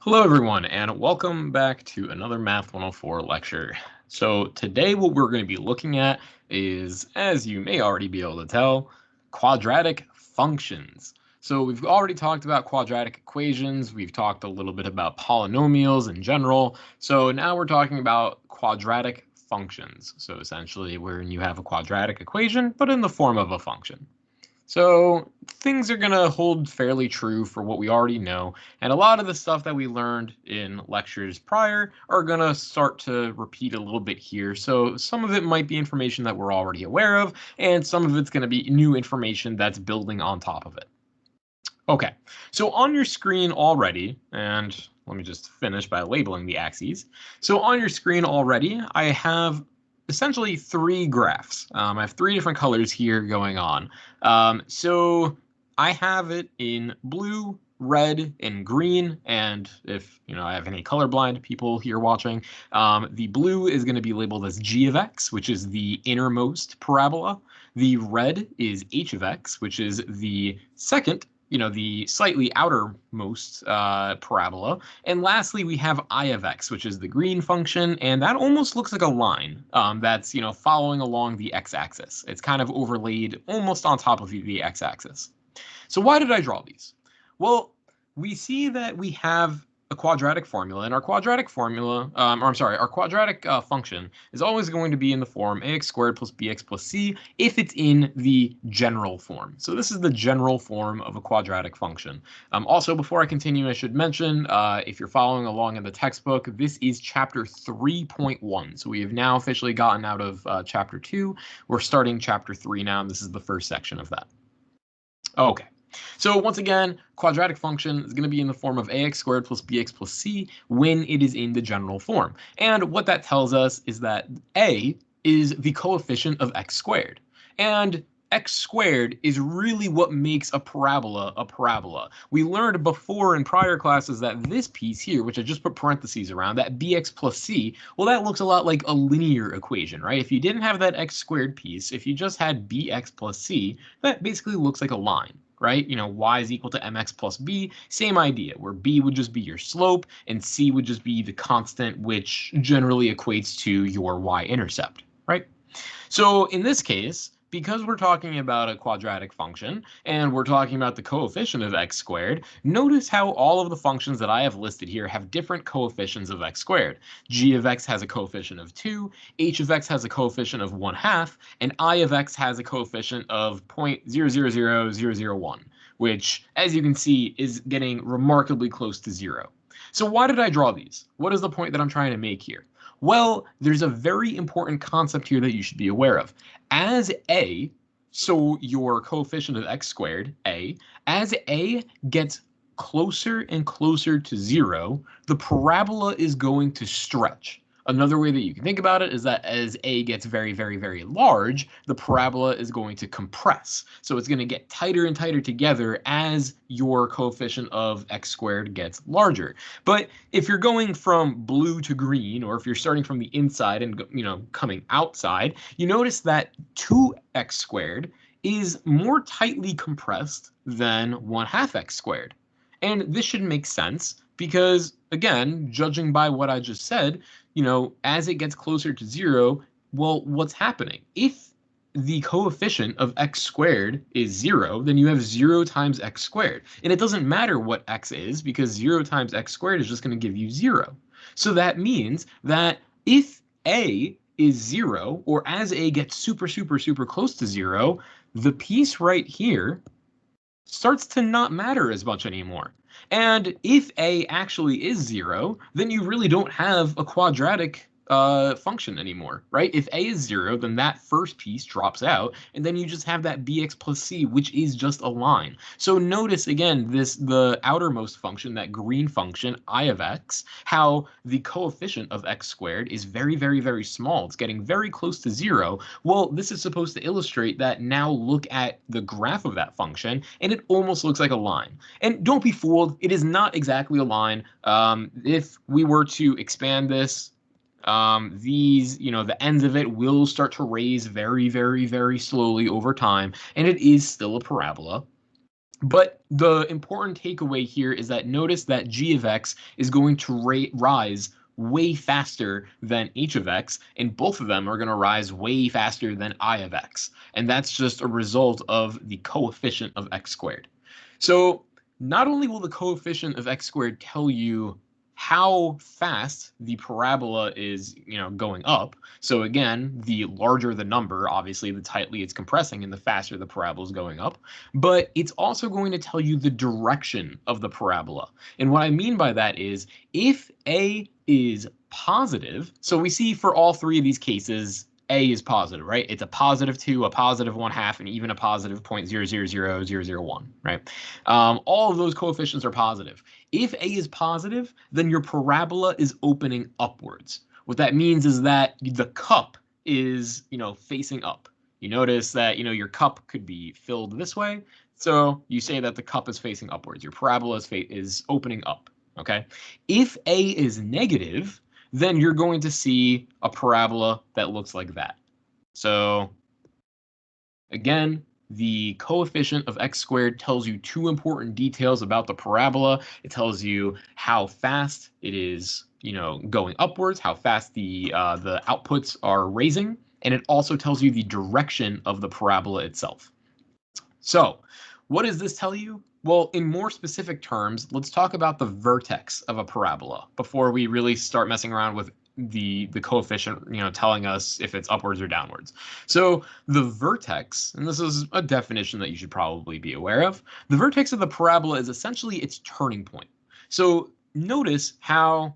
Hello, everyone, and welcome back to another Math 104 lecture. So today what we're going to be looking at is, as you may already be able to tell, quadratic functions. So we've already talked about quadratic equations. We've talked a little bit about polynomials in general. So now we're talking about quadratic functions. So essentially when you have a quadratic equation, but in the form of a function. So things are going to hold fairly true for what we already know, and a lot of the stuff that we learned in lectures prior are going to start to repeat a little bit here. So some of it might be information that we're already aware of, and some of it's going to be new information that's building on top of it. Okay, so on your screen already, and let me just finish by labeling the axes. So on your screen already, I have essentially three graphs. I have three different colors here going on. So I have it in blue, red, and green. And if I have any colorblind people here watching, the blue is going to be labeled as g of x, which is the innermost parabola. The red is h of x, which is the second, the slightly outermost parabola. And lastly, we have I of x, which is the green function, and that almost looks like a line that's, following along the x-axis. It's kind of overlaid almost on top of the x-axis. So why did I draw these? Well, we see that we have a quadratic formula, and our quadratic formula, our quadratic function is always going to be in the form ax squared plus bx plus c if it's in the general form. So this is the general form of a quadratic function. Also, before I continue, I should mention, if you're following along in the textbook, this is chapter 3.1. So we have now officially gotten out of chapter 2. We're starting chapter 3 now, and this is the first section of that. Okay. So once again, quadratic function is going to be in the form of ax squared plus bx plus c when it is in the general form. And what that tells us is that a is the coefficient of x squared. And x squared is really what makes a parabola a parabola. We learned before in prior classes that this piece here, which I just put parentheses around, that bx plus c, well, that looks a lot like a linear equation, right? If you didn't have that x squared piece, if you just had bx plus c, that basically looks like a line. Right? Y is equal to mx plus b, same idea, where b would just be your slope and c would just be the constant, which generally equates to your y-intercept, right? So in this case, because we're talking about a quadratic function and we're talking about the coefficient of x squared, notice how all of the functions that I have listed here have different coefficients of x squared. G of x has a coefficient of 2, h of x has a coefficient of 1/2, and I of x has a coefficient of 0.000001, which, as you can see, is getting remarkably close to 0. So why did I draw these? What is the point that I'm trying to make here? Well, there's a very important concept here that you should be aware of. As a, so your coefficient of x squared, a, as a gets closer and closer to 0, the parabola is going to stretch. Another way that you can think about it is that as a gets very, very, very large, the parabola is going to compress. So it's going to get tighter and tighter together as your coefficient of x squared gets larger. But if you're going from blue to green, or if you're starting from the inside and coming outside, you notice that 2x squared is more tightly compressed than 1/2 x squared. And this should make sense because, again, judging by what I just said, as it gets closer to 0, well, what's happening? If the coefficient of x squared is 0, then you have 0 times x squared. And it doesn't matter what x is because 0 times x squared is just going to give you 0. So that means that if a is 0, or as a gets super, super, super close to 0, the piece right here starts to not matter as much anymore. And if a actually is 0, then you really don't have a quadratic function anymore, right? If a is 0, then that first piece drops out, and then you just have that bx plus c, which is just a line. So notice again, the outermost function, that green function, I of x, how the coefficient of x squared is very, very, very small. It's getting very close to 0. Well, this is supposed to illustrate that. Now look at the graph of that function, and it almost looks like a line. And don't be fooled, it is not exactly a line. If we were to expand this, the ends of it will start to raise very, very, very slowly over time, and it is still a parabola. But the important takeaway here is that notice that g of x is going to rise way faster than h of x, and both of them are going to rise way faster than I of x. And that's just a result of the coefficient of x squared. So not only will the coefficient of x squared tell you how fast the parabola is, going up. So again, the larger the number, obviously, the tightly it's compressing and the faster the parabola is going up. But it's also going to tell you the direction of the parabola. And what I mean by that is if A is positive, so we see for all three of these cases, A is positive, right? It's a +2, a +1/2, and even a +0.0000001, right? All of those coefficients are positive. If A is positive, then your parabola is opening upwards. What that means is that the cup is, facing up. You notice that, your cup could be filled this way. So you say that the cup is facing upwards. Your parabola is opening up, okay? If A is negative, then you're going to see a parabola that looks like that. So again, the coefficient of x squared tells you two important details about the parabola. It tells you how fast it is, going upwards, how fast the outputs are raising, and it also tells you the direction of the parabola itself. So, what does this tell you? Well, in more specific terms, let's talk about the vertex of a parabola before we really start messing around with the coefficient, telling us if it's upwards or downwards. So the vertex, and this is a definition that you should probably be aware of, the vertex of the parabola is essentially its turning point. So notice how,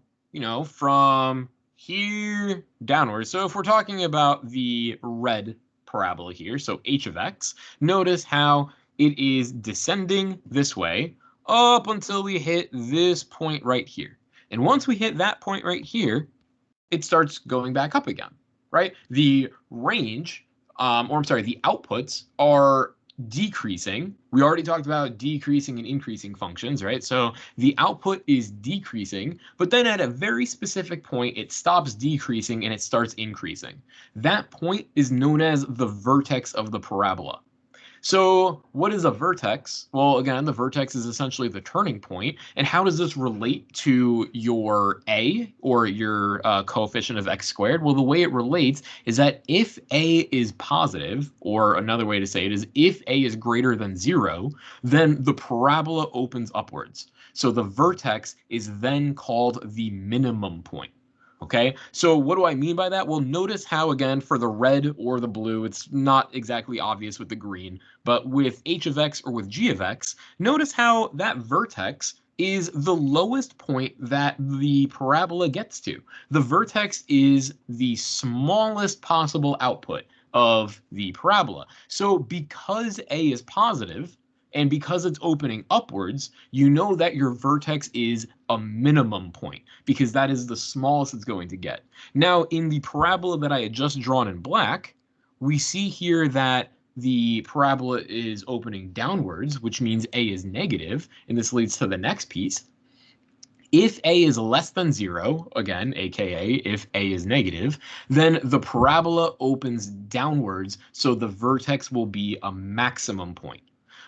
from here downwards. So if we're talking about the red parabola here, so h of x, notice how it is descending this way up until we hit this point right here. And once we hit that point right here, it starts going back up again, right? The range, the outputs are decreasing. We already talked about decreasing and increasing functions, right? So the output is decreasing, but then at a very specific point, it stops decreasing and it starts increasing. That point is known as the vertex of the parabola. So what is a vertex? Well, again, the vertex is essentially the turning point. And how does this relate to your A or your coefficient of x squared? Well, the way it relates is that if A is positive, or another way to say it is if A is greater than 0, then the parabola opens upwards. So the vertex is then called the minimum point. Okay, so what do I mean by that? Well, notice how, again, for the red or the blue, it's not exactly obvious with the green, but with h of x or with g of x, notice how that vertex is the lowest point that the parabola gets to. The vertex is the smallest possible output of the parabola. So because A is positive, and because it's opening upwards, you know that your vertex is a minimum point because that is the smallest it's going to get. Now, in the parabola that I had just drawn in black, we see here that the parabola is opening downwards, which means A is negative, and this leads to the next piece. If A is less than 0, again, aka if A is negative, then the parabola opens downwards, so the vertex will be a maximum point.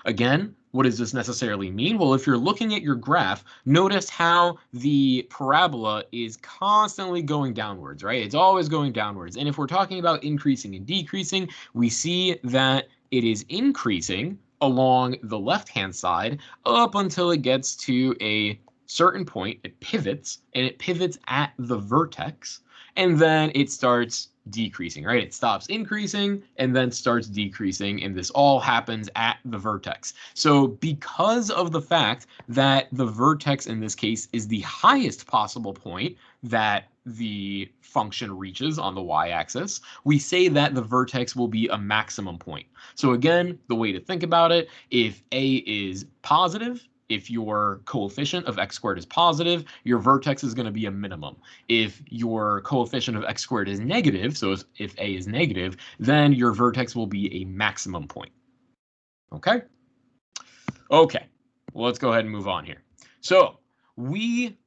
Again, what does this necessarily mean? Well, if you're looking at your graph, notice how the parabola is constantly going downwards, right? It's always going downwards. And if we're talking about increasing and decreasing, we see that it is increasing along the left-hand side up until it gets to a certain point. It pivots, and it pivots at the vertex, and then it starts decreasing, right? It stops increasing and then starts decreasing, and this all happens at the vertex. So because of the fact that the vertex in this case is the highest possible point that the function reaches on the y-axis, we say that the vertex will be a maximum point. So again, the way to think about it, if A is positive, if your coefficient of x squared is positive, your vertex is going to be a minimum. If your coefficient of x squared is negative, so if A is negative, then your vertex will be a maximum point. Okay? Okay, well, let's go ahead and move on here. So we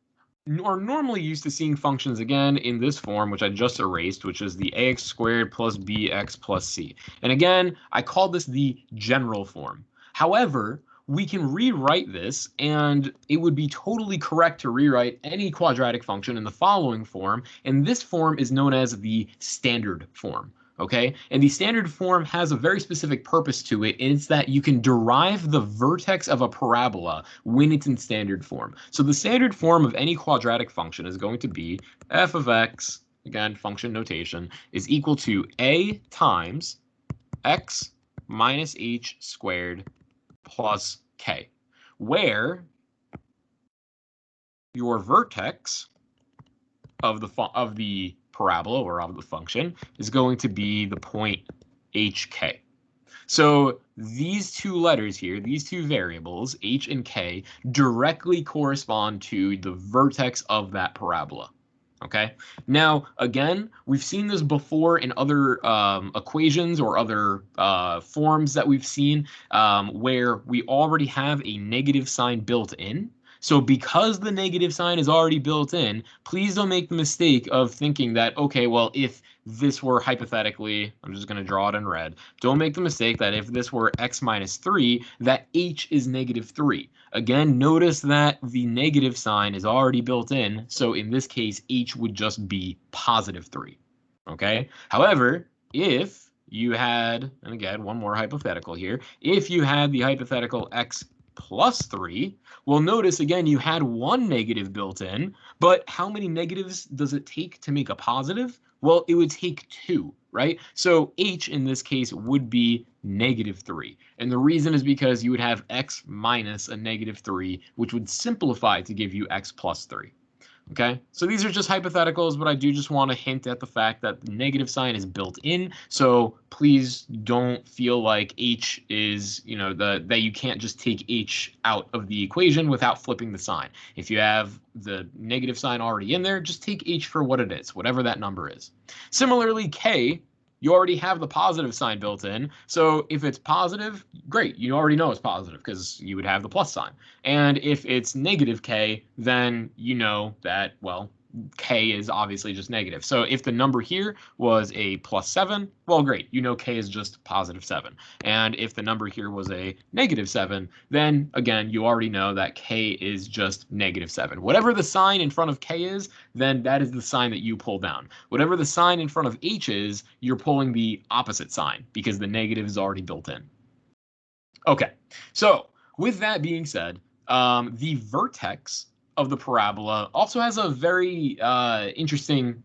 are normally used to seeing functions again in this form, which I just erased, which is the ax squared plus bx plus c. And again, I call this the general form. However, we can rewrite this, and it would be totally correct to rewrite any quadratic function in the following form, and this form is known as the standard form. Okay, and the standard form has a very specific purpose to it, and it's that you can derive the vertex of a parabola when it's in standard form. So the standard form of any quadratic function is going to be f of x, again, function notation, is equal to a times x minus h squared plus k, where your vertex of the parabola or of the function is going to be the point hk. So these two letters here, these two variables, h and k, directly correspond to the vertex of that parabola. Okay. Now, again, we've seen this before in other equations or other forms that we've seen where we already have a negative sign built in. So because the negative sign is already built in, please don't make the mistake of thinking that, okay, well, if this were hypothetically, I'm just going to draw it in red. Don't make the mistake that if this were x minus 3, that h is negative 3. Again, notice that the negative sign is already built in. So in this case, h would just be positive 3. Okay. However, if you had, and again, one more hypothetical here, if you had the hypothetical x plus 3, well, notice again, you had one negative built in, but how many negatives does it take to make a positive? Well, it would take 2, right? So h in this case would be negative 3. And the reason is because you would have x minus a negative 3, which would simplify to give you x plus 3. Okay, so these are just hypotheticals, but I do just want to hint at the fact that the negative sign is built in. So please don't feel like h is, that you can't just take h out of the equation without flipping the sign. If you have the negative sign already in there, just take h for what it is, whatever that number is. Similarly, k, you already have the positive sign built in. So if it's positive, great. You already know it's positive because you would have the plus sign. And if it's negative k, then you know that, well, k is obviously just negative. So if the number here was a plus 7, well, great. You know k is just positive 7. And if the number here was a negative 7, then again, you already know that k is just negative 7. Whatever the sign in front of k is, then that is the sign that you pull down. Whatever the sign in front of h is, you're pulling the opposite sign because the negative is already built in. Okay, so with that being said, the vertex of the parabola also has a very interesting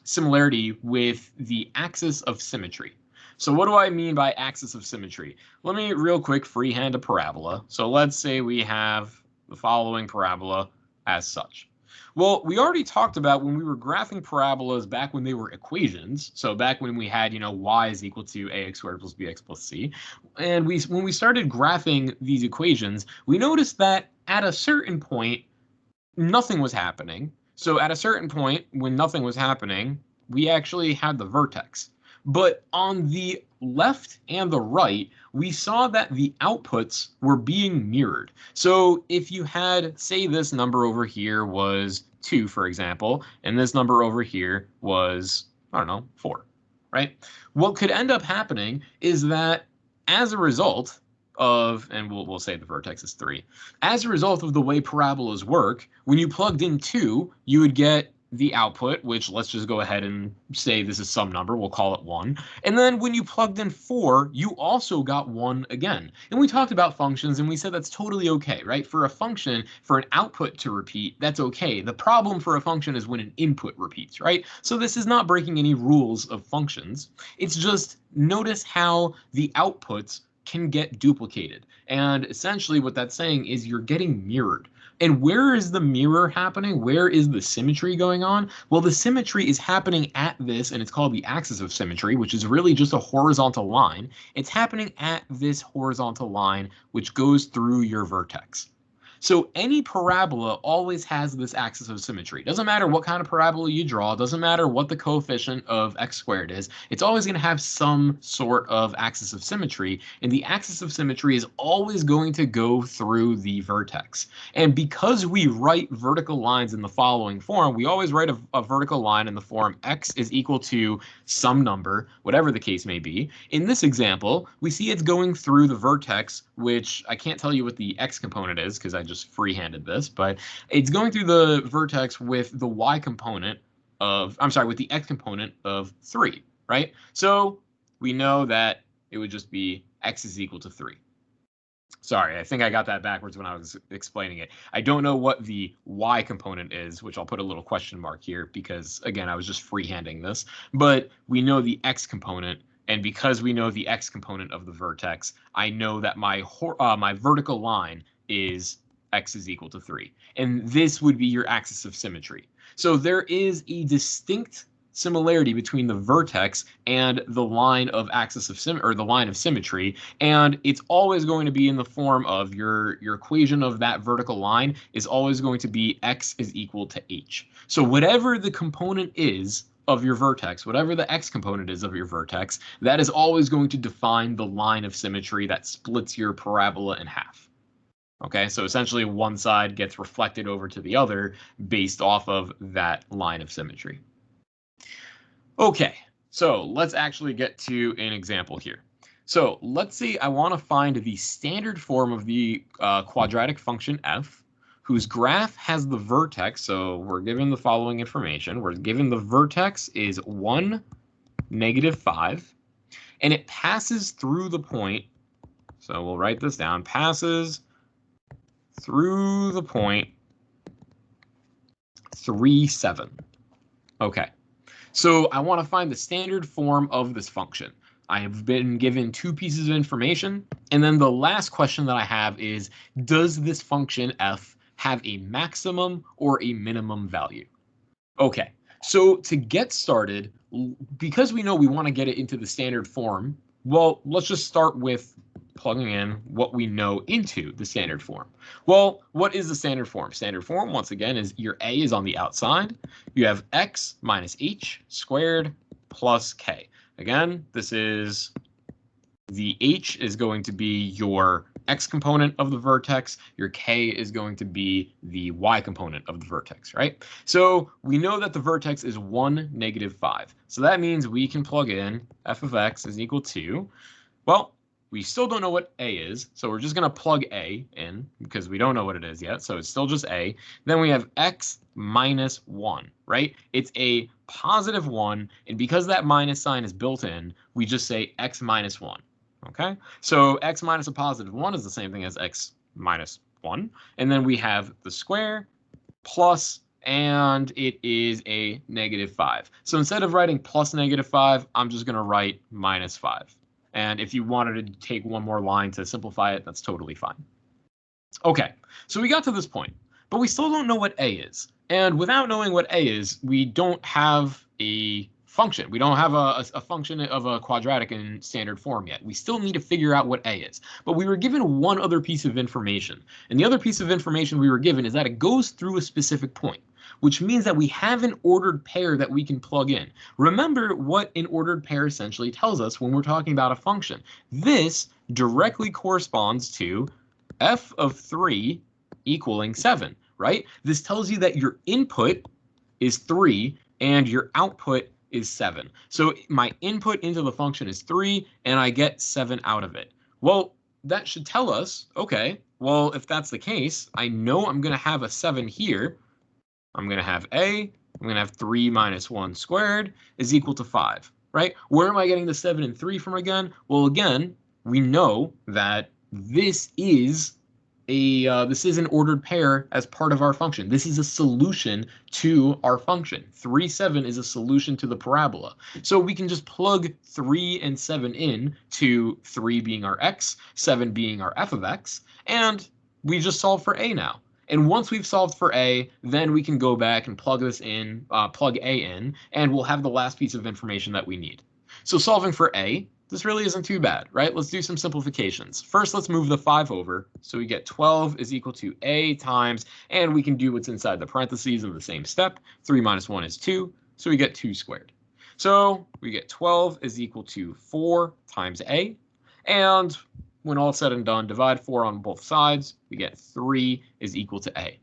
similarity with the axis of symmetry. So what do I mean by axis of symmetry? Let me real quick freehand a parabola. So let's say we have the following parabola as such. Well, we already talked about when we were graphing parabolas back when they were equations. So back when we had, y is equal to ax squared plus bx plus c. And when we started graphing these equations, we noticed that at a certain point, nothing was happening. So at a certain point, when nothing was happening, we actually had the vertex. But on the left and the right, we saw that the outputs were being mirrored. So if you had, say, this number over here was 2, for example, and this number over here was, I don't know, 4, right? What could end up happening is that as a result of, and we'll say the vertex is 3, as a result of the way parabolas work, when you plugged in 2, you would get the output, which let's just go ahead and say this is some number, we'll call it 1. And then when you plugged in 4, you also got 1 again. And we talked about functions and we said that's totally okay, right? For a function, for an output to repeat, that's okay. The problem for a function is when an input repeats, right? So this is not breaking any rules of functions. It's just notice how the outputs can get duplicated. And essentially what that's saying is you're getting mirrored. And where is the mirror happening? Where is the symmetry going on? Well, the symmetry is happening at this, and it's called the axis of symmetry, which is really just a horizontal line. It's happening at this horizontal line, which goes through your vertex. So any parabola always has this axis of symmetry. Doesn't matter what kind of parabola you draw, doesn't matter what the coefficient of x squared is, it's always going to have some sort of axis of symmetry, and the axis of symmetry is always going to go through the vertex. And because we write vertical lines in the following form, we always write a vertical line in the form x is equal to some number, whatever the case may be. In this example, we see it's going through the vertex, which I can't tell you what the x component is because I just freehanded this, but it's going through the vertex with the y component of, I'm sorry, with the x component of 3, right? So we know that it would just be x is equal to 3. Sorry, I think I got that backwards when I was explaining it. I don't know what the y component is, which I'll put a little question mark here because, again, I was just freehanding this. But we know the x component, and because we know the x component of the vertex, I know that my vertical line is x is equal to 3. And this would be your axis of symmetry. So there is a distinct similarity between the vertex and the line of axis of the line of symmetry, and it's always going to be in the form of your equation of that vertical line is always going to be x is equal to h. So whatever the component is of your vertex, whatever the x component is of your vertex, that is always going to define the line of symmetry that splits your parabola in half. Okay, so essentially one side gets reflected over to the other based off of that line of symmetry. Okay, so let's actually get to an example here. So let's say I want to find the standard form of the quadratic function f, whose graph has the vertex. So we're given the following information. We're given the vertex is 1, -5, and it passes through the point. So we'll write this down. Passes through the point 3, 7. Okay. So I want to find the standard form of this function. I have been given 2 pieces of information, and then the last question that I have is, does this function f have a maximum or a minimum value? Okay, so to get started, because we know we want to get it into the standard form, well, let's just start with plugging in what we know into the standard form. Well, what is the standard form? Standard form, once again, is your a is on the outside. You have x minus h squared plus k. Again, this is the h is going to be your x component of the vertex. Your k is going to be the y component of the vertex, right? So we know that the vertex is 1, -5. So that means we can plug in f of x is equal to, well, we still don't know what a is, so we're just going to plug a in because we don't know what it is yet, so it's still just a. Then we have x minus 1, right? It's a positive 1, and because that minus sign is built in, we just say x minus 1, okay? So x minus a positive 1 is the same thing as x minus 1, and then we have the square plus, and it is a -5. So instead of writing plus -5, I'm just going to write -5. And if you wanted to take one more line to simplify it, that's totally fine. Okay, so we got to this point, but we still don't know what a is. And without knowing what a is, we don't have a function. We don't have a function of a quadratic in standard form yet. We still need to figure out what a is. But we were given one other piece of information. And the other piece of information we were given is that it goes through a specific point, which means that we have an ordered pair that we can plug in. Remember what an ordered pair essentially tells us when we're talking about a function. This directly corresponds to f of 3 equaling 7, right? This tells you that your input is 3 and your output is 7. So my input into the function is 3 and I get 7 out of it. Well, that should tell us, okay, well, if that's the case, I know I'm going to have a 7 here. I'm going to have a, I'm going to have 3 minus 1 squared is equal to 5, right? Where am I getting the 7 and 3 from again? Well, again, we know that this is an ordered pair as part of our function. This is a solution to our function. 3, 7 is a solution to the parabola. So we can just plug 3 and 7 in to 3 being our x, 7 being our f of x, and we just solve for a now. And once we've solved for a, then we can go back and plug this in, plug a in, and we'll have the last piece of information that we need. So solving for a, this really isn't too bad, right? Let's do some simplifications. First, let's move the 5 over. So we get 12 is equal to a times, and we can do what's inside the parentheses in the same step. 3 minus 1 is 2, so we get 2 squared. So we get 12 is equal to 4 times a, and when all said and done, divide 4 on both sides, we get 3 is equal to a.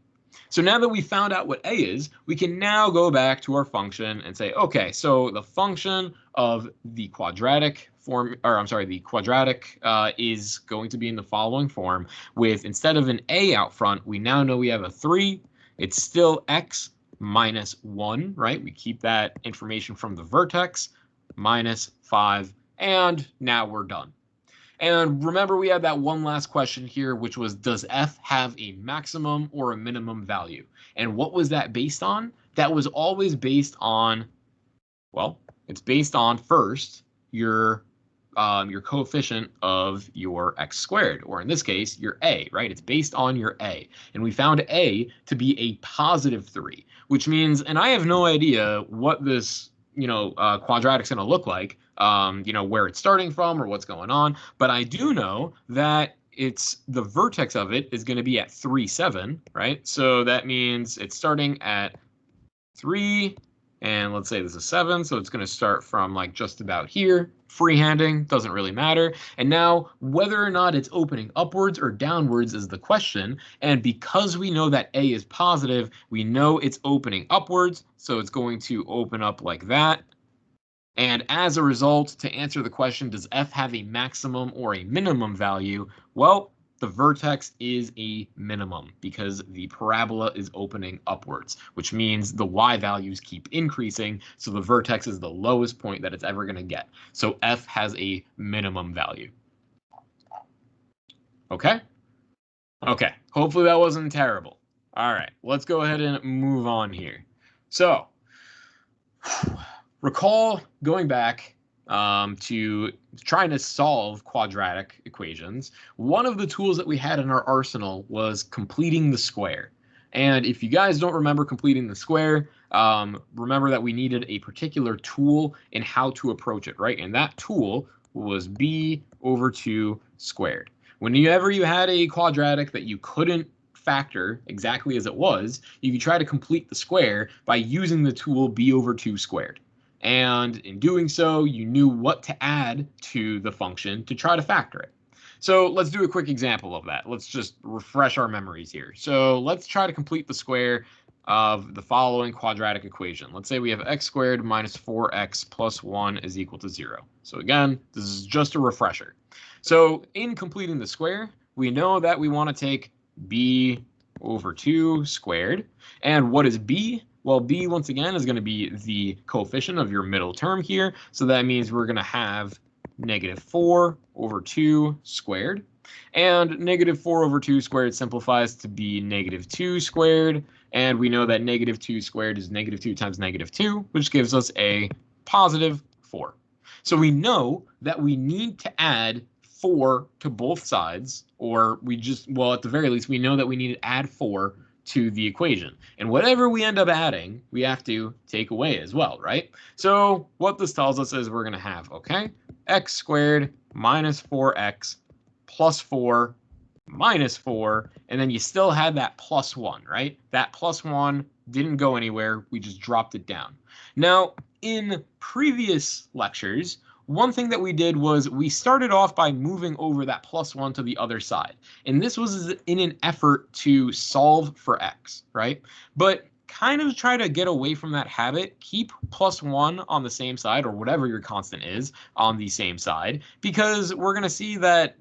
So now that we found out what a is, we can now go back to our function and say, okay, so the function of the quadratic form, or I'm sorry, the quadratic is going to be in the following form with, instead of an a out front, we now know we have a 3. It's still x minus 1, right? We keep that information from the vertex, minus 5, and now we're done. And remember, we had that one last question here, which was, does f have a maximum or a minimum value? And what was that based on? That was always based on, well, it's based on first your coefficient of your x squared, or in this case, your a, right? It's based on your a. And we found a to be a positive 3, which means, and I have no idea what this quadratic's going to look like, where it's starting from or what's going on. But I do know that it's the vertex of it is going to be at 3, 7, right? So that means it's starting at 3, and let's say this is 7, so it's going to start from like just about here. Freehanding doesn't really matter. And now whether or not it's opening upwards or downwards is the question. And because we know that a is positive, we know it's opening upwards, so it's going to open up like that. And as a result, to answer the question, does f have a maximum or a minimum value? Well, the vertex is a minimum because the parabola is opening upwards, which means the y values keep increasing. So the vertex is the lowest point that it's ever going to get. So f has a minimum value. Okay? Okay. Hopefully that wasn't terrible. All right. Let's go ahead and move on here. So recall going back to trying to solve quadratic equations. One of the tools that we had in our arsenal was completing the square. And if you guys don't remember completing the square, remember that we needed a particular tool in how to approach it, right? And that tool was b over 2 squared. Whenever you had a quadratic that you couldn't factor exactly as it was, you could try to complete the square by using the tool b over 2 squared. And in doing so, you knew what to add to the function to try to factor it. So let's do a quick example of that. Let's just refresh our memories here. So let's try to complete the square of the following quadratic equation. Let's say we have x squared minus 4x plus 1 is equal to 0. So again, this is just a refresher. So in completing the square, we know that we want to take b over 2 squared. And what is b? Well, b, once again, is going to be the coefficient of your middle term here. So that means we're going to have negative 4 over 2 squared. And negative 4 over 2 squared simplifies to be negative 2 squared. And we know that negative 2 squared is negative 2 times negative 2, which gives us a positive 4. So we know that we need to add 4 to both sides, or at the very least, we know that we need to add 4 to the equation. And whatever we end up adding, we have to take away as well, right? So what this tells us is we're going to have, okay, x squared minus 4x plus 4 minus 4, and then you still had that plus 1, right? That plus 1 didn't go anywhere. We just dropped it down. Now, in previous lectures, one thing that we did was we started off by moving over that plus 1 to the other side. And this was in an effort to solve for x, right? But kind of try to get away from that habit. Keep plus 1 on the same side, or whatever your constant is, on the same side, because we're going to see that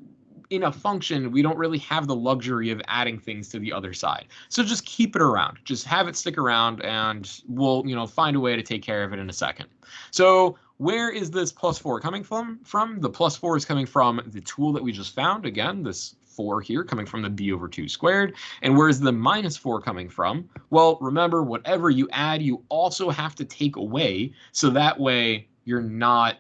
in a function, we don't really have the luxury of adding things to the other side. So just keep it around. Just have it stick around, and we'll, find a way to take care of it in a second. So where is this plus 4 coming from? The plus 4 is coming from the tool that we just found. Again, this 4 here coming from the b over 2 squared. And where's the minus 4 coming from? Well, remember, whatever you add, you also have to take away. So that way you're not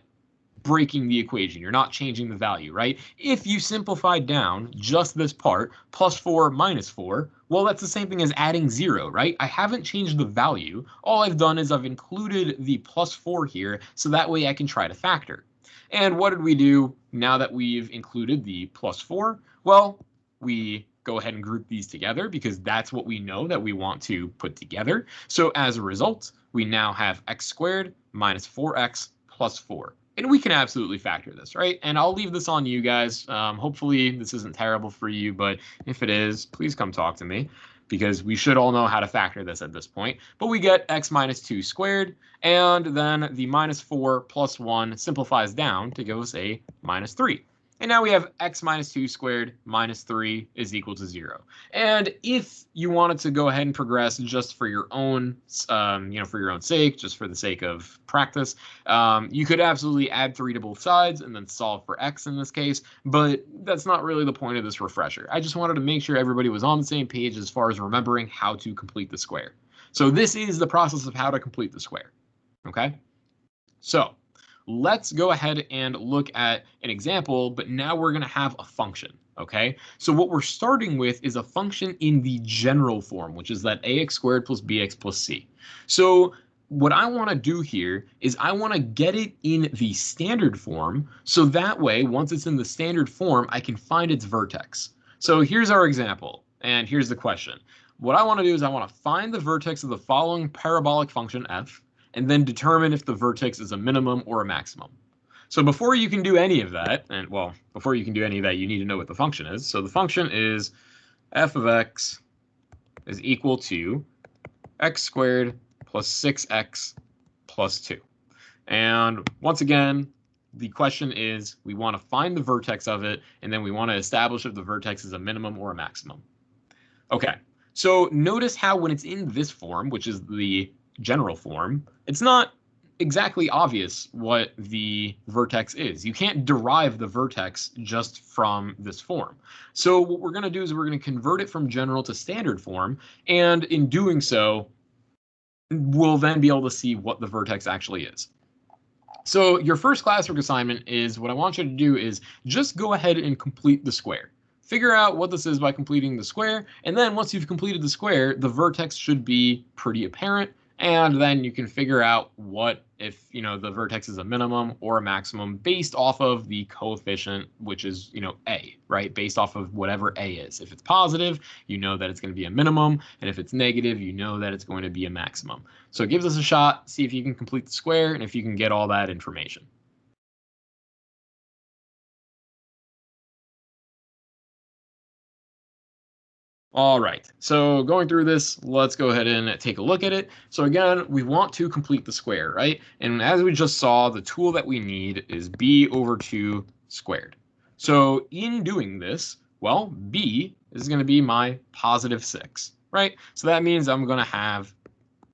breaking the equation. You're not changing the value, right? If you simplify down just this part, plus 4 minus 4, well, that's the same thing as adding 0, right? I haven't changed the value. All I've done is I've included the plus 4 here, so that way I can try to factor. And what did we do now that we've included the plus 4? Well, we go ahead and group these together because that's what we know that we want to put together. So as a result, we now have x squared minus 4x plus 4. And we can absolutely factor this, right? And I'll leave this on you guys. Hopefully this isn't terrible for you, but if it is, please come talk to me because we should all know how to factor this at this point. But we get x minus 2 squared, and then the minus 4 plus 1 simplifies down to give us a minus 3. And now we have x minus 2 squared minus 3 is equal to 0. And if you wanted to go ahead and progress just for your own, for your own sake, just for the sake of practice, you could absolutely add 3 to both sides and then solve for x in this case. But that's not really the point of this refresher. I just wanted to make sure everybody was on the same page as far as remembering how to complete the square. So this is the process of how to complete the square. Okay, so let's go ahead and look at an example, but now we're going to have a function, okay? So what we're starting with is a function in the general form, which is that ax squared plus bx plus c. So what I want to do here is I want to get it in the standard form, so that way, once it's in the standard form, I can find its vertex. So here's our example, and here's the question. What I want to do is I want to find the vertex of the following parabolic function f, and then determine if the vertex is a minimum or a maximum. So before you can do any of that, and well, before you can do any of that, you need to know what the function is. So the function is f of x is equal to x squared plus 6x plus 2. And once again, the question is we want to find the vertex of it, and then we want to establish if the vertex is a minimum or a maximum. Okay, so notice how when it's in this form, which is the general form, it's not exactly obvious what the vertex is. You can't derive the vertex just from this form. So what we're going to do is we're going to convert it from general to standard form, and in doing so, we'll then be able to see what the vertex actually is. So your first classwork assignment is what I want you to do is just go ahead and complete the square. Figure out what this is by completing the square, and then once you've completed the square, the vertex should be pretty apparent. And then you can figure out what if, the vertex is a minimum or a maximum based off of the coefficient, which is, a, right? Based off of whatever a is. If it's positive, you know that it's going to be a minimum. And if it's negative, you know that it's going to be a maximum. So it gives us a shot. See if you can complete the square and if you can get all that information. All right, so going through this, let's go ahead and take a look at it. So again, we want to complete the square, right? And as we just saw, the tool that we need is b over 2 squared. So in doing this, well, b is going to be my positive 6, right? So that means I'm going to have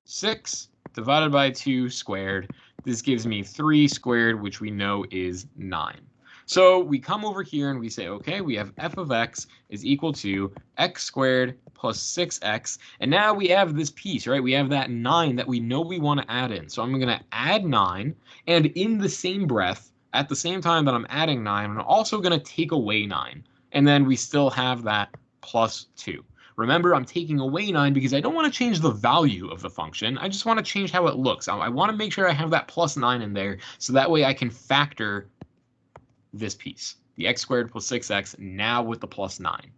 6 divided by 2 squared. This gives me 3 squared, which we know is 9. So we come over here and we say, okay, we have f of x is equal to x squared plus 6x. And now we have this piece, right? We have that 9 that we know we want to add in. So I'm going to add 9. And in the same breath, at the same time that I'm adding 9, I'm also going to take away 9. And then we still have that plus 2. Remember, I'm taking away 9 because I don't want to change the value of the function. I just want to change how it looks. I want to make sure I have that plus 9 in there so that way I can factor this piece, the x squared plus 6x, now with the plus 9.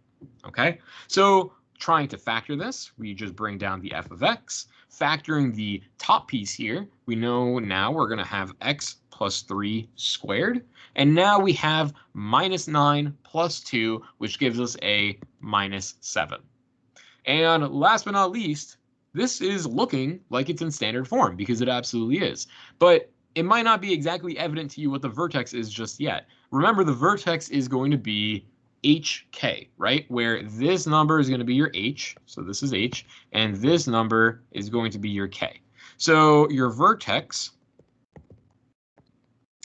Okay, so trying to factor this, we just bring down the f of x. Factoring the top piece here, we know now we're going to have x plus 3 squared. And now we have minus 9 plus 2, which gives us a minus 7. And last but not least, this is looking like it's in standard form because it absolutely is. But it might not be exactly evident to you what the vertex is just yet. Remember, the vertex is going to be hk, right? Where this number is going to be your h, so this is h, and this number is going to be your k. So your vertex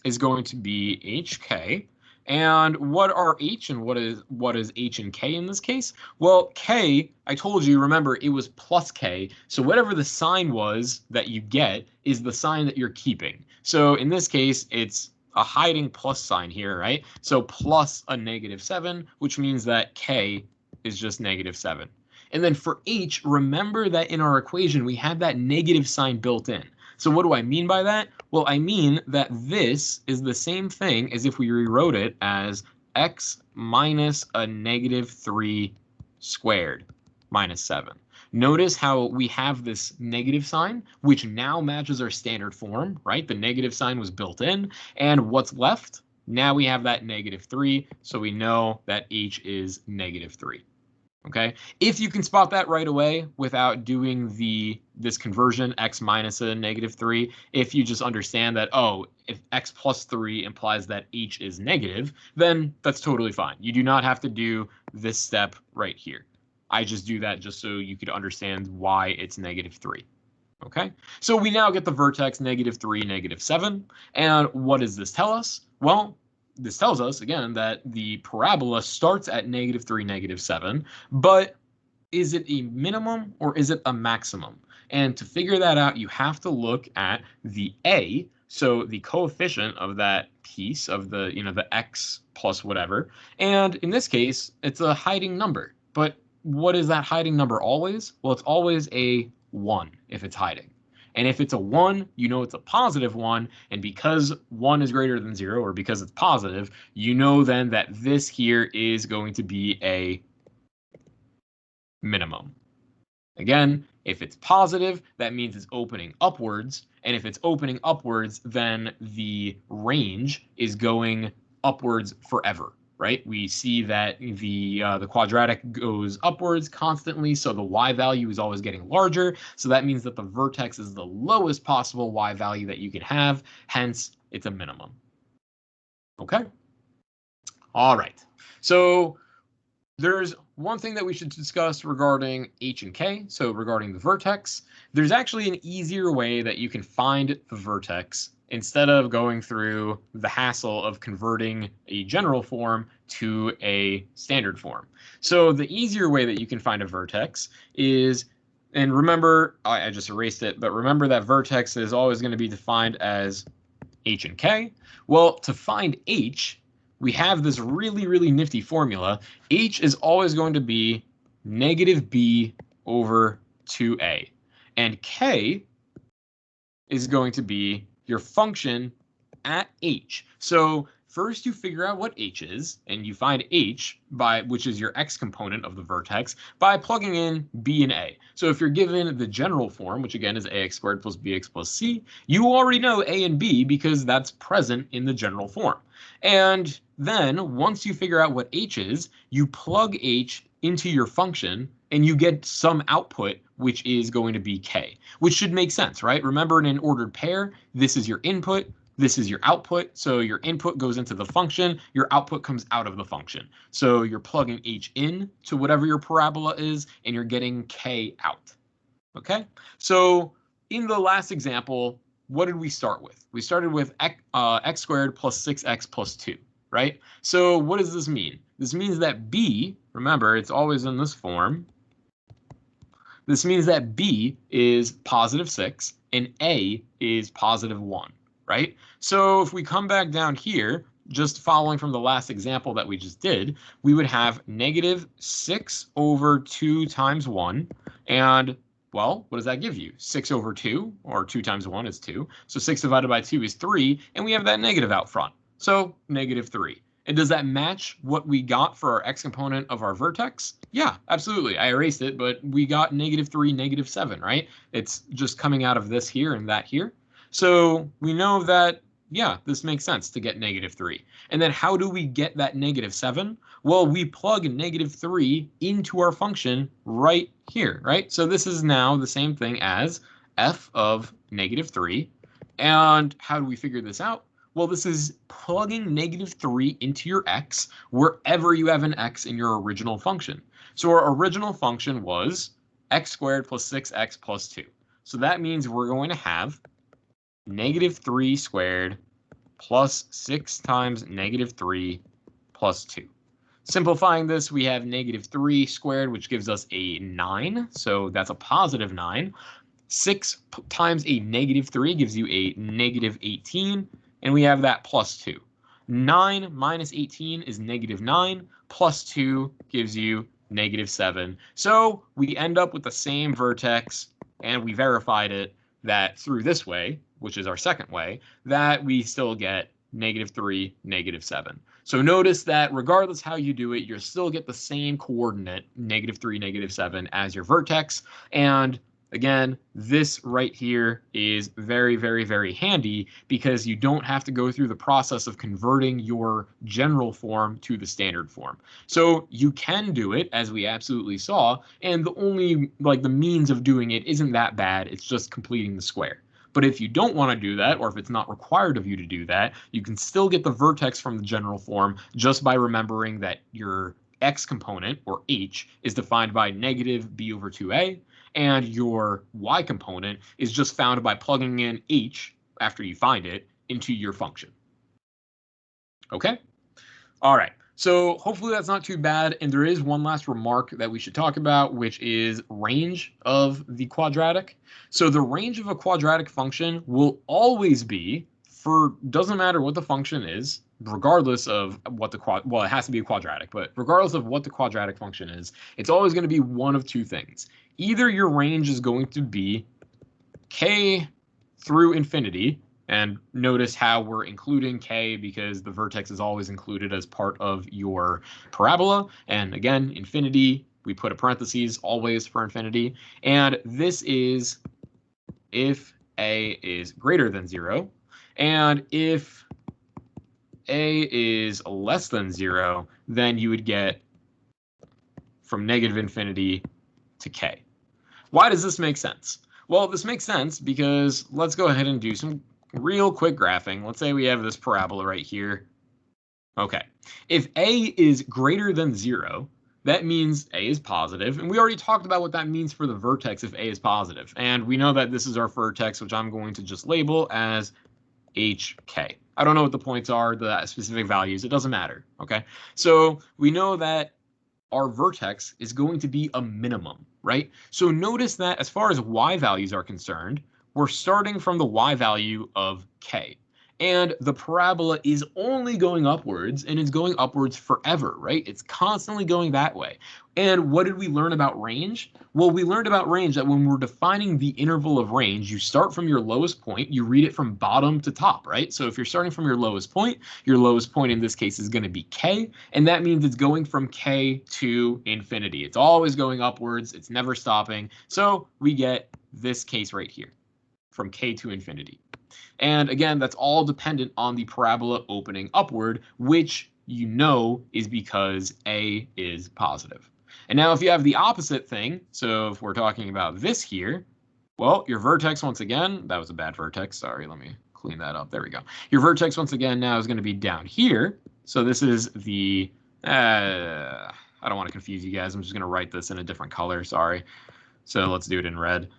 is going to be hk. And what are h and what is h and k in this case? Well, k, I told you, remember, it was plus k. So whatever the sign was that you get is the sign that you're keeping. So in this case, it's a hiding plus sign here, right? So plus a negative 7, which means that k is just negative 7. And then for h, remember that in our equation, we had that negative sign built in. So what do I mean by that? Well, I mean that this is the same thing as if we rewrote it as x minus a negative 3 squared minus 7. Notice how we have this negative sign, which now matches our standard form, right? The negative sign was built in, and what's left? Now we have that negative 3, so we know that h is negative 3. Okay, if you can spot that right away without doing this conversion x minus a negative 3, if you just understand that, oh, if x plus 3 implies that h is negative, then that's totally fine. You do not have to do this step right here. I just do that just so you could understand why it's negative 3. Okay, so we now get the vertex negative 3, negative 7. And what does this tell us? Well, this tells us, again, that the parabola starts at negative 3, negative 7, but is it a minimum or is it a maximum? And to figure that out, you have to look at the a, so the coefficient of that piece of the, the x plus whatever. And in this case, it's a hiding number. But what is that hiding number always? Well, it's always a 1 if it's hiding. And if it's a 1, you know it's a positive 1. And because 1 is greater than 0, or because it's positive, you know then that this here is going to be a minimum. Again, if it's positive, that means it's opening upwards. And if it's opening upwards, then the range is going upwards forever. Right? We see that the quadratic goes upwards constantly, so the y value is always getting larger. So that means that the vertex is the lowest possible y value that you can have. Hence, it's a minimum. Okay? All right. So there's one thing that we should discuss regarding h and k, so regarding the vertex. There's actually an easier way that you can find the vertex instead of going through the hassle of converting a general form to a standard form. So the easier way that you can find a vertex is, and remember, I just erased it, but remember that vertex is always going to be defined as h and k. Well, to find h, we have this really, really nifty formula. H is always going to be negative b over 2a. And k is going to be your function at h. So first you figure out what h is, and you find h, which is your x component of the vertex, by plugging in b and a. So if you're given the general form, which again is ax squared plus bx plus c, you already know a and b because that's present in the general form. And then once you figure out what h is, you plug h into your function and you get some output, which is going to be k, which should make sense, right? Remember, in an ordered pair, this is your input, this is your output. So your input goes into the function, your output comes out of the function. So you're plugging h in to whatever your parabola is, and you're getting k out. Okay, so in the last example, what did we start with? We started with x squared plus 6x plus 2, right? So what does this mean? This means that b, remember, it's always in this form. This means that b is positive 6 and a is positive 1, right? So if we come back down here, just following from the last example that we just did, we would have negative 6 over 2 times 1. And, well, what does that give you? 6 over 2, or 2 times 1 is 2. So 6 divided by 2 is 3, and we have that negative out front. So negative 3. And does that match what we got for our x component of our vertex? Yeah, absolutely. I erased it, but we got negative 3, negative 7, right? It's just coming out of this here and that here. So we know that, yeah, this makes sense to get negative 3. And then how do we get that negative 7? Well, we plug negative 3 into our function right here, right? So this is now the same thing as f of negative 3. And how do we figure this out? Well, this is plugging negative 3 into your x wherever you have an x in your original function. So our original function was x squared plus 6x plus 2. So that means we're going to have negative 3 squared plus 6 times negative 3 plus 2. Simplifying this, we have negative 3 squared, which gives us a 9. So that's a positive 9. 6 times a negative 3 gives you a negative 18. And we have that plus 2. 9 minus 18 is negative 9. Plus 2 gives you negative 7. So we end up with the same vertex, and we verified it. that through this way, which is our second way, that we still get -3, -7. So notice that regardless how you do it, you'll still get the same coordinate, -3, -7, as your vertex. And again, this right here is very, very, very handy because you don't have to go through the process of converting your general form to the standard form. So you can do it, as we absolutely saw, and the only, like, the means of doing it isn't that bad. It's just completing the square. But if you don't want to do that, or if it's not required of you to do that, you can still get the vertex from the general form just by remembering that your x component, or h, is defined by -b/2a, and your y component is just found by plugging in h, after you find it, into your function. Okay? All right. So hopefully that's not too bad. And there is one last remark that we should talk about, which is range of the quadratic. So the range of a quadratic function will always be, doesn't matter what the function is, regardless of what well, it has to be a quadratic, but regardless of what the quadratic function is, it's always going to be one of two things. Either your range is going to be k through infinity, and notice how we're including k because the vertex is always included as part of your parabola. And again, infinity, we put a parentheses always for infinity. And this is if a is greater than 0. And if a is less than 0, then you would get from -infinity to k. Why does this make sense? Well, this makes sense because let's go ahead and do some real quick graphing. Let's say we have this parabola right here. Okay, if a is greater than 0, that means a is positive, and we already talked about what that means for the vertex if a is positive. And we know that this is our vertex, which I'm going to just label as hk. I don't know what the points are, the specific values, it doesn't matter. Okay, so we know that our vertex is going to be a minimum, right? So notice that as far as y values are concerned, we're starting from the y value of k. And the parabola is only going upwards, and it's going upwards forever, right? It's constantly going that way. And what did we learn about range? Well, we learned about range that when we're defining the interval of range, you start from your lowest point, you read it from bottom to top, right? So if you're starting from your lowest point in this case is going to be k, and that means it's going from k to infinity. It's always going upwards, it's never stopping. So we get this case right here, from k to infinity. And again, that's all dependent on the parabola opening upward, which you know is because a is positive. And now if you have the opposite thing, so if we're talking about this here, well, your vertex once again, that was a bad vertex, sorry, let me clean that up, there we go. Your vertex once again now is going to be down here. So this is the, I don't want to confuse you guys, I'm just going to write this in a different color, sorry. So let's do it in red.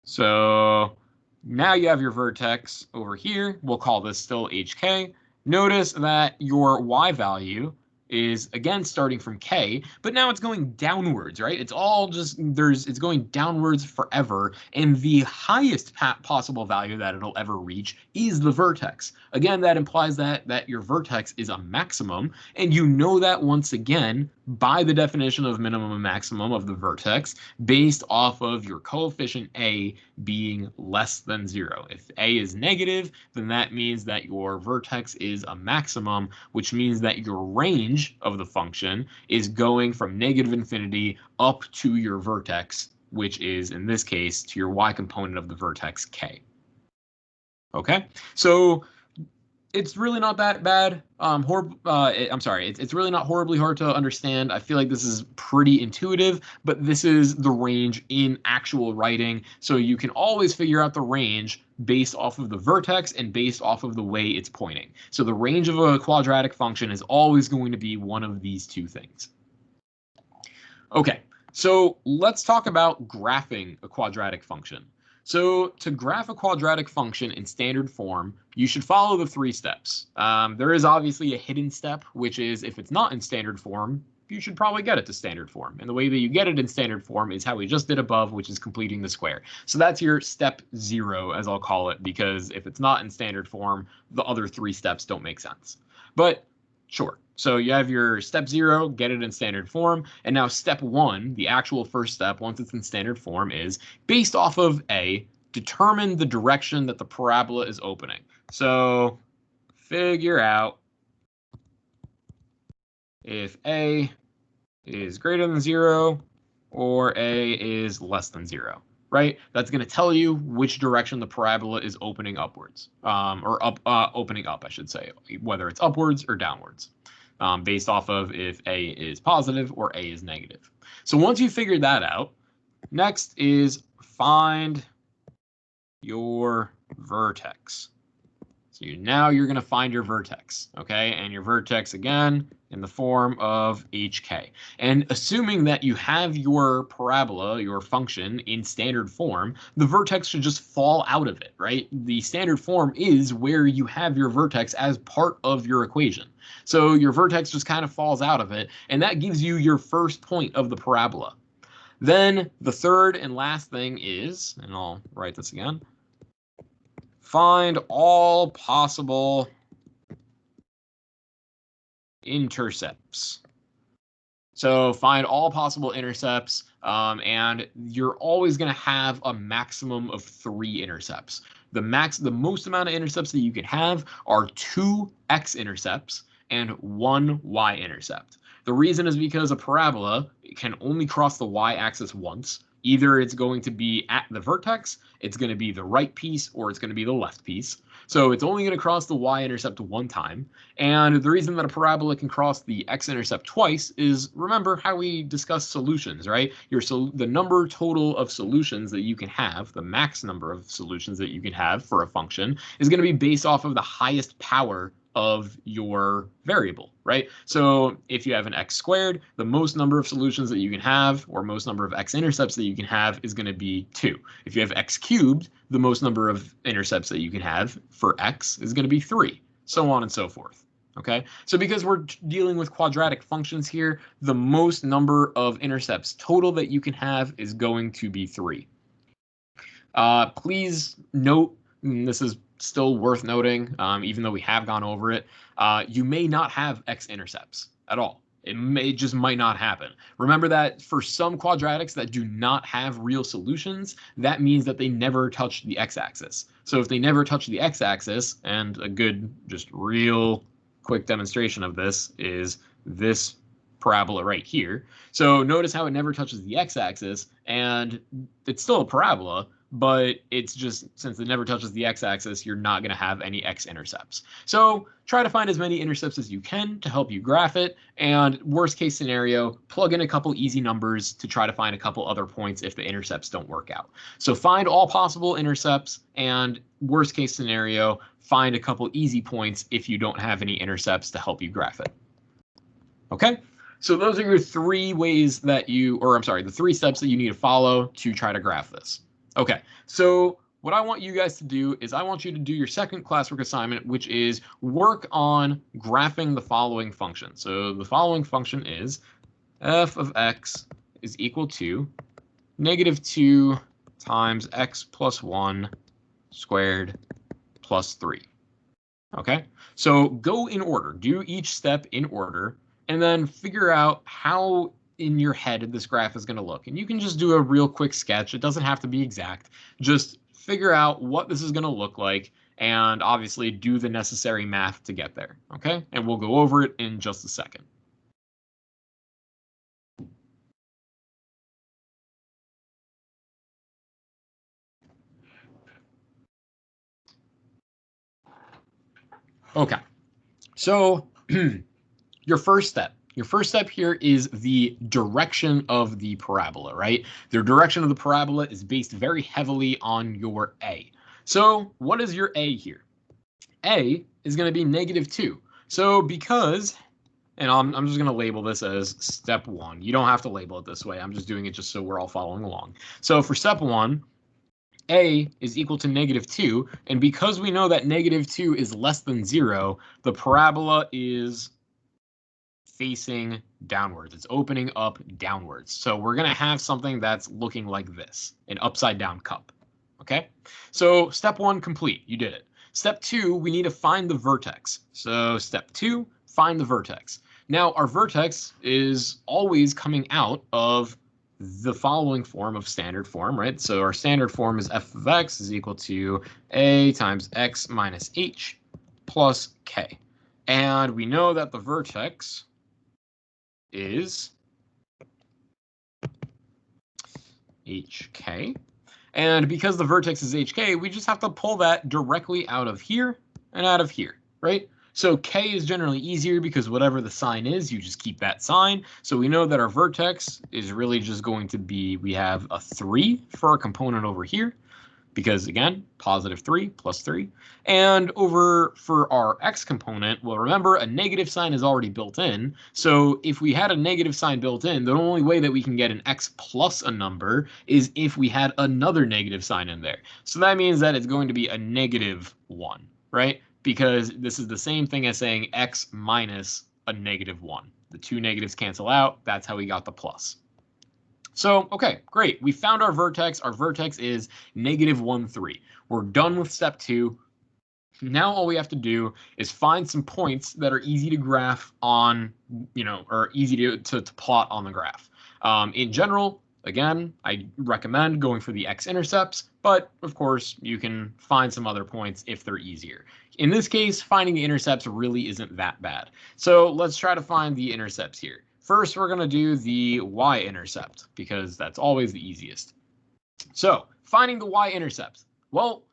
So now you have your vertex over here. We'll call this still hk. Notice that your y value is again starting from k, but now it's going downwards, right? It's all just it's going downwards forever, and the highest possible value that it'll ever reach is the vertex. Again, that implies that your vertex is a maximum, and you know that once again by the definition of minimum and maximum of the vertex based off of your coefficient a being less than 0. If a is negative, then that means that your vertex is a maximum, which means that your range of the function is going from -infinity up to your vertex, which is in this case to your y component of the vertex k. Okay, so it's really not that bad. I'm sorry, it's really not horribly hard to understand. I feel like this is pretty intuitive, but this is the range in actual writing. So you can always figure out the range based off of the vertex and based off of the way it's pointing. So the range of a quadratic function is always going to be one of these two things. Okay, so let's talk about graphing a quadratic function. So to graph a quadratic function in standard form, you should follow the 3 steps. There is obviously a hidden step, which is if it's not in standard form, you should probably get it to standard form. And the way that you get it in standard form is how we just did above, which is completing the square. So that's your step 0, as I'll call it, because if it's not in standard form, the other 3 steps don't make sense. But sure. So you have your step 0, get it in standard form, and now step 1, the actual first step, once it's in standard form, is based off of A, determine the direction that the parabola is opening. So figure out if A is greater than 0 or A is less than 0, right? That's going to tell you which direction the parabola is opening upwards, opening up, I should say, whether it's upwards or downwards, based off of if A is positive or A is negative. So once you figure that out, next is find your vertex. So now you're going to find your vertex, okay? And your vertex, again, in the form of hk. And assuming that you have your parabola, your function, in standard form, the vertex should just fall out of it, right? The standard form is where you have your vertex as part of your equation. So your vertex just kind of falls out of it, and that gives you your first point of the parabola. Then the third and last thing is, and I'll write this again, find all possible intercepts. So find all possible intercepts, and you're always going to have a maximum of 3 intercepts. The most amount of intercepts that you can have are 2 x-intercepts and 1 y-intercept. The reason is because a parabola can only cross the y-axis once. Either it's going to be at the vertex, it's going to be the right piece, or it's going to be the left piece. So it's only going to cross the y-intercept one time. And the reason that a parabola can cross the x-intercept twice is, remember how we discussed solutions, right? The number total of solutions that you can have, the max number of solutions that you can have for a function, is going to be based off of the highest power of your variable, right? So if you have an x squared, the most number of solutions that you can have, or most number of x-intercepts that you can have, is going to be 2. If you have x cubed, the most number of intercepts that you can have for x is going to be 3, so on and so forth. Okay, so because we're dealing with quadratic functions here, the most number of intercepts total that you can have is going to be 3. Please note, and this is still worth noting, even though we have gone over it, you may not have x-intercepts at all. It just might not happen. Remember that for some quadratics that do not have real solutions, that means that they never touch the x-axis. So if they never touch the x-axis, and a good, just real quick demonstration of this is this parabola right here. So notice how it never touches the x-axis, and it's still a parabola, but it's just, since it never touches the x-axis, you're not going to have any x-intercepts. So try to find as many intercepts as you can to help you graph it, and worst case scenario, plug in a couple easy numbers to try to find a couple other points if the intercepts don't work out. So find all possible intercepts, and worst case scenario, find a couple easy points if you don't have any intercepts to help you graph it. Okay? So those are your 3 ways that the 3 steps that you need to follow to try to graph this. Okay, so what I want you guys to do is I want you to do your second classwork assignment, which is work on graphing the following function. So the following function is f of x is equal to -2 times x plus 1 squared plus 3. Okay, so go in order, do each step in order, and then figure out how in your head this graph is going to look. And you can just do a real quick sketch. It doesn't have to be exact. Just figure out what this is going to look like, and obviously do the necessary math to get there. Okay, and we'll go over it in just a second. Okay, so your first step. Your first step here is the direction of the parabola, right? The direction of the parabola is based very heavily on your A. So what is your A here? A is going to be -2. So because, and I'm just going to label this as step 1. You don't have to label it this way. I'm just doing it just so we're all following along. So for step 1, A is equal to -2. And because we know that -2 is less than 0, the parabola is facing downwards. It's opening up downwards. So we're going to have something that's looking like this, an upside down cup. Okay, so step 1 complete. You did it. Step 2, we need to find the vertex. So step 2, find the vertex. Now our vertex is always coming out of the following form of standard form, right? So our standard form is f of x is equal to a times x minus h plus k. And we know that the vertex is hk. And because the vertex is hk, we just have to pull that directly out of here and out of here, right? So k is generally easier because whatever the sign is, you just keep that sign. So we know that our vertex is really just going to be, we have a 3 for our component over here, because again, positive 3 plus 3. And over for our x component, well, remember, a negative sign is already built in. So if we had a negative sign built in, the only way that we can get an x plus a number is if we had another negative sign in there. So that means that it's going to be a negative 1, right? Because this is the same thing as saying x minus a negative 1. The two negatives cancel out. That's how we got the plus. So, okay, great. We found our vertex. Our vertex is negative 1, 3. We're done with step 2. Now all we have to do is find some points that are easy to graph on, or easy to plot on the graph. In general, again, I recommend going for the x-intercepts, but of course you can find some other points if they're easier. In this case, finding the intercepts really isn't that bad. So let's try to find the intercepts here. First, we're going to do the y-intercept because that's always the easiest. So finding the y-intercept. Well,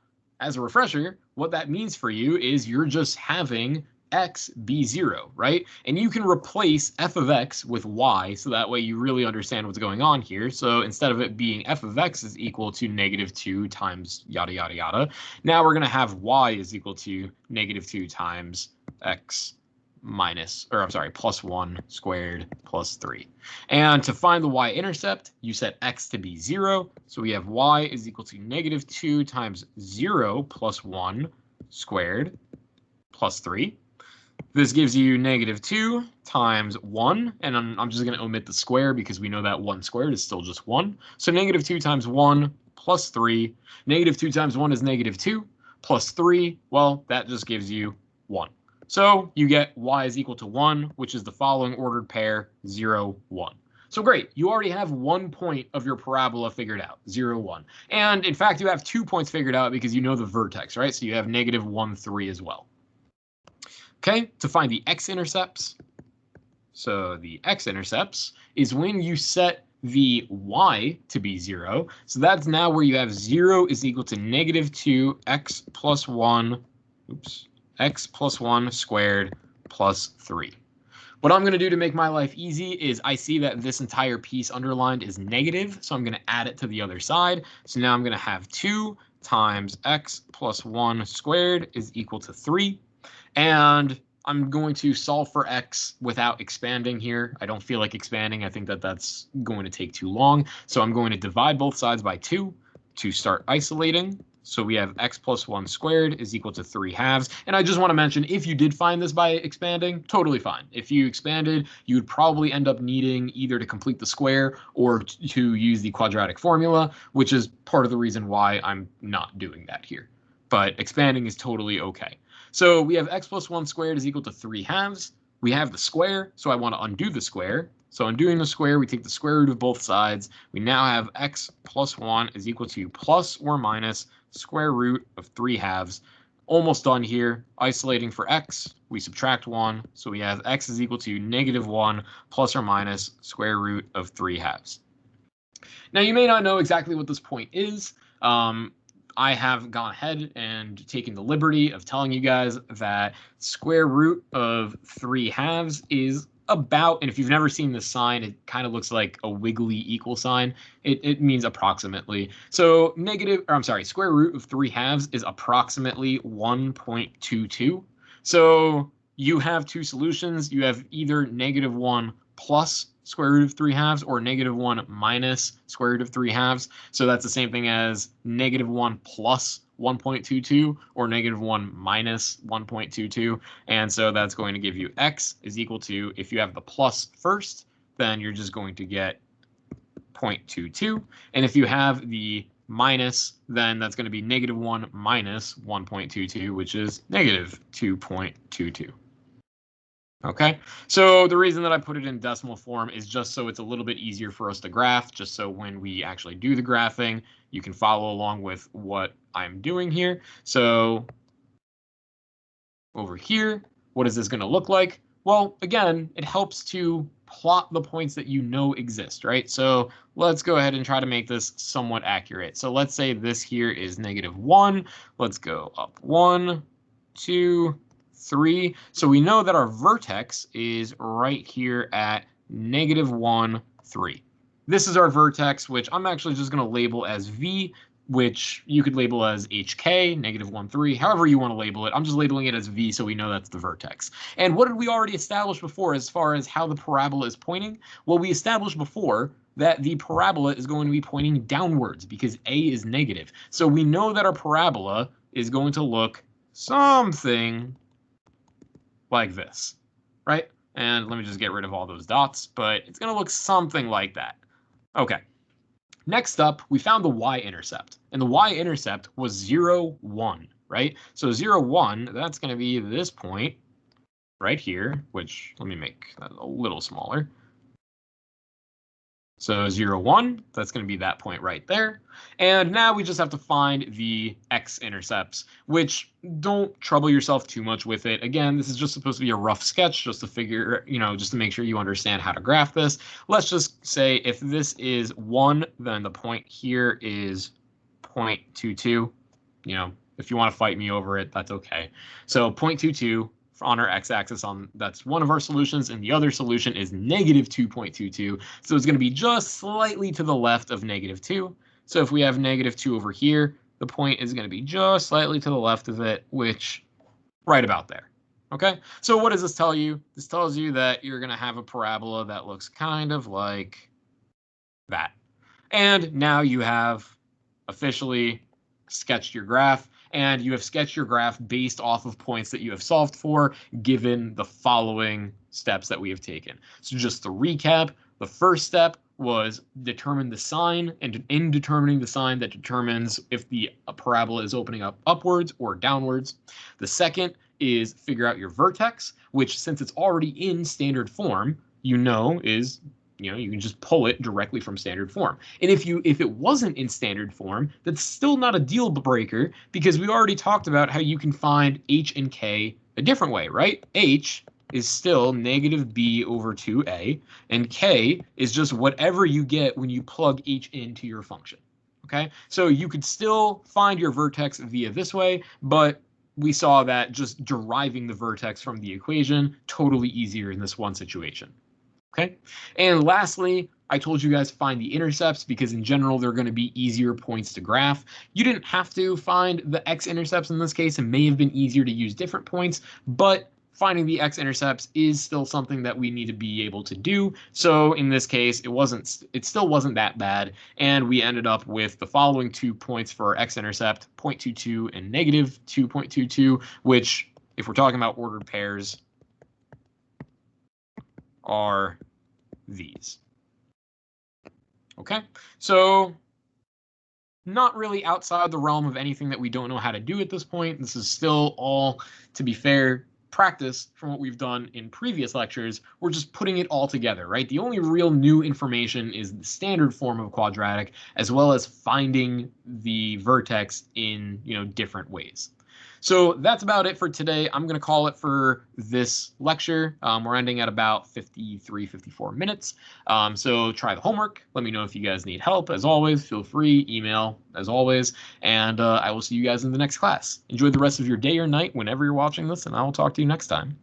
as a refresher, what that means for you is you're just having x be 0, right? And you can replace f of x with y, so that way you really understand what's going on here. So instead of it being f of x is equal to negative 2 times yada, yada, yada, now we're going to have y is equal to negative 2 times x plus 1 squared plus 3. And to find the y-intercept, you set x to be 0. So we have y is equal to negative 2 times 0 plus 1 squared plus 3. This gives you negative 2 times 1, and I'm just going to omit the square because we know that 1 squared is still just 1. So negative 2 times 1 plus 3. Negative 2 times 1 is negative 2 plus 3. Well, that just gives you 1. So you get y is equal to 1, which is the following ordered pair, 0, 1. So great, you already have 1 point of your parabola figured out, 0, 1. And in fact, you have 2 points figured out because you know the vertex, right? So you have negative 1, 3 as well. Okay, to find the x-intercepts. So the x-intercepts is when you set the y to be 0. So that's now where you have 0 is equal to negative 2 x plus 1, x plus 1 squared plus 3. What I'm going to do to make my life easy is I see that this entire piece underlined is negative, so I'm going to add it to the other side. So now I'm going to have 2 times x plus 1 squared is equal to 3. And I'm going to solve for x without expanding here. I don't feel like expanding. I think that that's going to take too long. So I'm going to divide both sides by 2 to start isolating. So we have x plus 1 squared is equal to 3 halves. And I just want to mention, if you did find this by expanding, totally fine. If you expanded, you would probably end up needing either to complete the square or to use the quadratic formula, which is part of the reason why I'm not doing that here. But expanding is totally okay. So we have x plus 1 squared is equal to 3 halves. We have the square, so I want to undo the square. So undoing the square, we take the square root of both sides. We now have x plus 1 is equal to plus or minus square root of 3 halves. Almost done here. Isolating for x, we subtract 1. So we have x is equal to negative 1 plus or minus square root of 3 halves. Now you may not know exactly what this point is. I have gone ahead and taken the liberty of telling you guys that square root of 3 halves is about, and if you've never seen this sign, it kind of looks like a wiggly equal sign. It means approximately. So square root of 3 halves is approximately 1.22. So you have two solutions. You have either negative 1 plus square root of 3 halves or negative 1 minus square root of 3 halves. So that's the same thing as negative 1 plus 1.22 or negative 1 minus 1.22. And so that's going to give you x is equal to, if you have the plus first, then you're just going to get 0.22. And if you have the minus, then that's going to be negative 1 minus 1.22, which is negative 2.22. Okay, so the reason that I put it in decimal form is just so it's a little bit easier for us to graph, just so when we actually do the graphing, you can follow along with what I'm doing here. So over here, what is this going to look like? Well, again, it helps to plot the points that you know exist, right? So let's go ahead and try to make this somewhat accurate. So let's say this here is -1. Let's go up 1, 2, 3. So we know that our vertex is right here at -1, 3. This is our vertex, which I'm actually just going to label as V, which you could label as HK, -1, 3, however you want to label it. I'm just labeling it as V so we know that's the vertex. And what did we already establish before as far as how the parabola is pointing? Well, we established before that the parabola is going to be pointing downwards because A is negative. So we know that our parabola is going to look something like this, right? And let me just get rid of all those dots, but it's going to look something like that. Okay. Next up, we found the y-intercept, and the y-intercept was 0, 1, right? So 0, 1, that's going to be this point right here, which let me make that a little smaller. So 0, 1, that's going to be that point right there. And now we just have to find the x-intercepts, which don't trouble yourself too much with it. Again, this is just supposed to be a rough sketch just to figure, just to make sure you understand how to graph this. Let's just say if this is 1, then the point here is 0.22. If you want to fight me over it, that's okay. So 0.22 on our x-axis, that's one of our solutions, and the other solution is -2.22. So it's going to be just slightly to the left of -2. So if we have -2 over here, the point is going to be just slightly to the left of it, which right about there. Okay, so what does this tell you? This tells you that you're going to have a parabola that looks kind of like that. And now you have officially sketched your graph, and you have sketched your graph based off of points that you have solved for, given the following steps that we have taken. So just to recap, the first step was determine the sign, and in determining the sign, that determines if the parabola is opening up upwards or downwards. The second is figure out your vertex, which, since it's already in standard form, is you can just pull it directly from standard form. And if it wasn't in standard form, that's still not a deal breaker, because we already talked about how you can find h and k a different way, right? H is still -b/2a, and k is just whatever you get when you plug h into your function. Okay, so you could still find your vertex via this way, but we saw that just deriving the vertex from the equation totally easier in this one situation. Okay, and lastly, I told you guys find the intercepts because in general they're going to be easier points to graph. You didn't have to find the x-intercepts in this case. It may have been easier to use different points, but finding the x-intercepts is still something that we need to be able to do. So in this case, it still wasn't that bad, and we ended up with the following 2 points for our x-intercept, 0.22 and -2.22, which, if we're talking about ordered pairs, are these. Okay, so not really outside the realm of anything that we don't know how to do at this point. This is still all, to be fair, practice from what we've done in previous lectures. We're just putting it all together, right? The only real new information is the standard form of quadratic, as well as finding the vertex in, different ways. So that's about it for today. I'm going to call it for this lecture. We're ending at about 53, 54 minutes. So try the homework. Let me know if you guys need help. As always, feel free, email, as always. And I will see you guys in the next class. Enjoy the rest of your day or night whenever you're watching this, and I will talk to you next time.